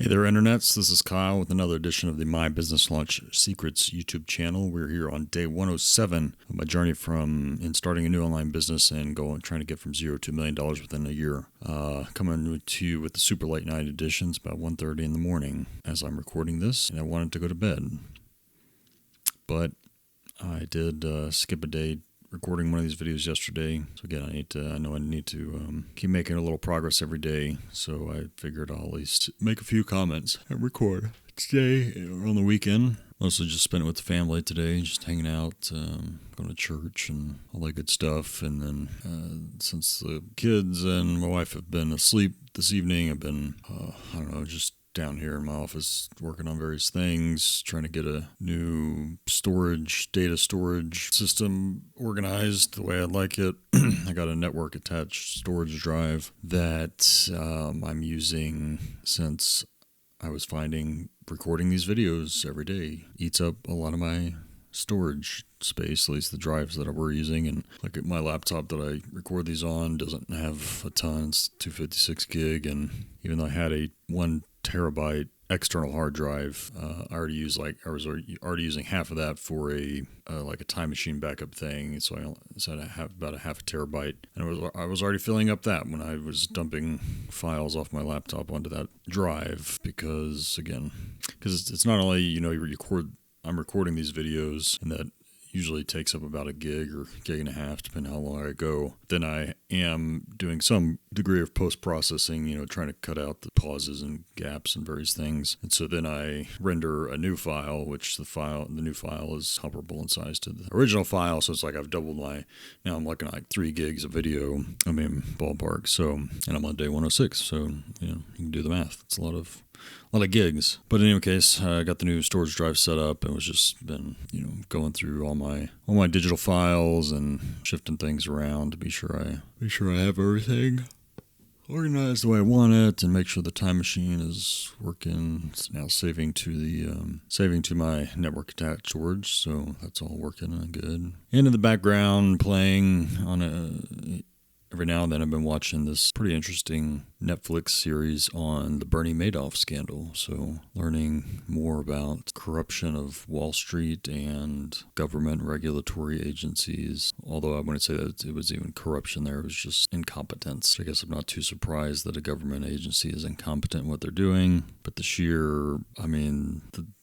Hey there, internets. This is Kyle with another edition of the My Business Launch Secrets YouTube channel. We're here on day 107 of my journey in starting a new online business and trying to get from $0 to $1 million within a year. Coming to you with the super late night editions about 1:30 in the morning as I'm recording this, and I wanted to go to bed, but I did skip a day recording one of these videos yesterday. So again, I know I need to keep making a little progress every day. So I figured I'll at least make a few comments and record today or on the weekend. Mostly just spent it with the family today, just hanging out, going to church and all that good stuff. And then since the kids and my wife have been asleep this evening, I've been, just down here in my office working on various things, trying to get a new data storage system organized the way I'd like it. I got a network attached storage drive that I'm using since I was finding recording these videos every day eats up a lot of my storage space, at least the drives that we're using. And like my laptop that I record these on doesn't have a ton. It's 256 gig, and even though I had a 1 terabyte external hard drive, I was already using half of that for a time machine backup thing. So I have about a half a terabyte, and I was already filling up that when I was dumping files off my laptop onto that drive because it's not only I'm recording these videos, and that usually takes up about a gig or gig and a half, depending on how long I go. Then I am doing some degree of post-processing, trying to cut out the pauses and gaps and various things. And so then I render a new file, which the new file is comparable in size to the original file. So it's like I've doubled now I'm looking at like 3 gigs of video, ballpark. So, and I'm on day 106. So, you can do the math. It's a lot of gigs. But in any case, I got the new storage drive set up and was just been, going through all my digital files and shifting things around to be sure I have everything organized the way I want it, and make sure the time machine is working. It's now saving to my network attached storage, so that's all working and good. And in the background, playing on every now and then, I've been watching this pretty interesting Netflix series on the Bernie Madoff scandal. So learning more about corruption of Wall Street and government regulatory agencies. Although I wouldn't say that it was even corruption there, it was just incompetence. I guess I'm not too surprised that a government agency is incompetent in what they're doing. But the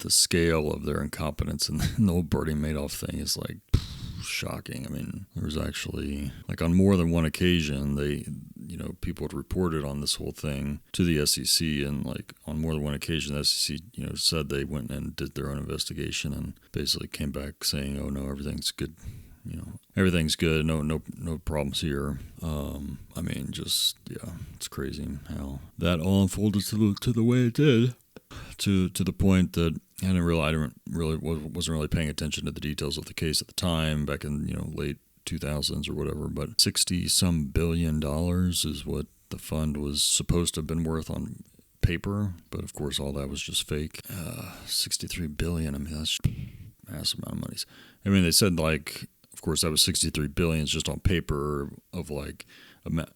scale of their incompetence and the whole Bernie Madoff thing is like shocking. There was actually, on more than one occasion, people had reported on this whole thing to the SEC, and on more than one occasion, the SEC, said they went and did their own investigation and basically came back saying, "Oh no, everything's good. Everything's good. No problems here." It's crazy how that all unfolded to the way it did. To the point that I wasn't really paying attention to the details of the case at the time, back in late 2000s or whatever. But $60-some billion is what the fund was supposed to have been worth on paper. But of course, all that was just fake. 63 billion. That's a massive amount of money. They said of course that was 63 billion just on paper of the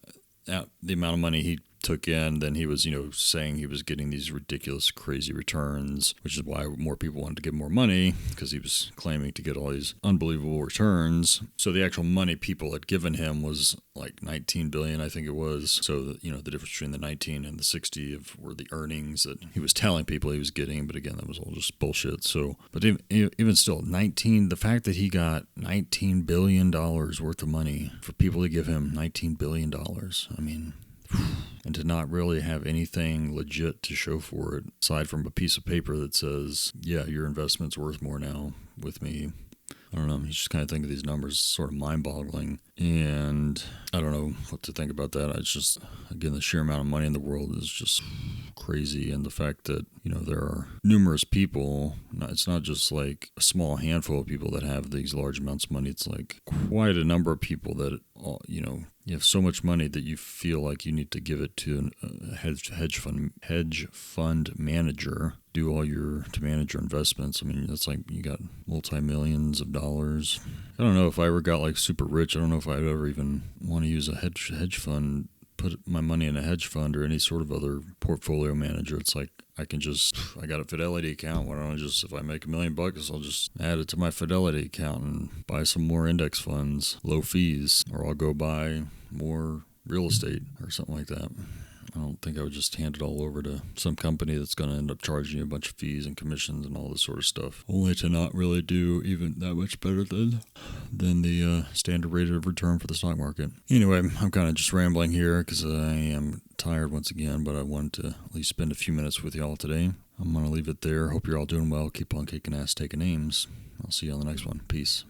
amount of money he took in. Then he was, saying he was getting these ridiculous, crazy returns, which is why more people wanted to give more money, because he was claiming to get all these unbelievable returns. So the actual money people had given him was like 19 billion, I think it was. So, the difference between the 19 and the 60 were the earnings that he was telling people he was getting. But again, that was all just bullshit. So, but even still, the fact that he got $19 billion worth of money for people to give him $19 billion, and to not really have anything legit to show for it, aside from a piece of paper that says, yeah, your investment's worth more now with me. I don't know. You just kind of think of these numbers sort of mind-boggling. And I don't know what to think about that. It's just, again, the sheer amount of money in the world is just crazy. And the fact that, there are numerous people, it's not just like a small handful of people that have these large amounts of money. It's like quite a number of people that, you have so much money that you feel like you need to give it to a hedge fund manager to manage your investments. That's like you got multi-millions of dollars. I don't know if I ever got super rich. I don't know if I'd ever even want to use a hedge fund put my money in a hedge fund or any sort of other portfolio manager. It's like I got a Fidelity account. Why don't I just, if I make $1 million, I'll just add it to my Fidelity account and buy some more index funds, low fees, or I'll go buy more real estate or something like that. I don't think I would just hand it all over to some company that's going to end up charging you a bunch of fees and commissions and all this sort of stuff, only to not really do even that much better than the standard rate of return for the stock market. Anyway, I'm kind of just rambling here because I am tired once again, but I wanted to at least spend a few minutes with y'all today. I'm going to leave it there. Hope you're all doing well. Keep on kicking ass, taking names. I'll see you on the next one. Peace.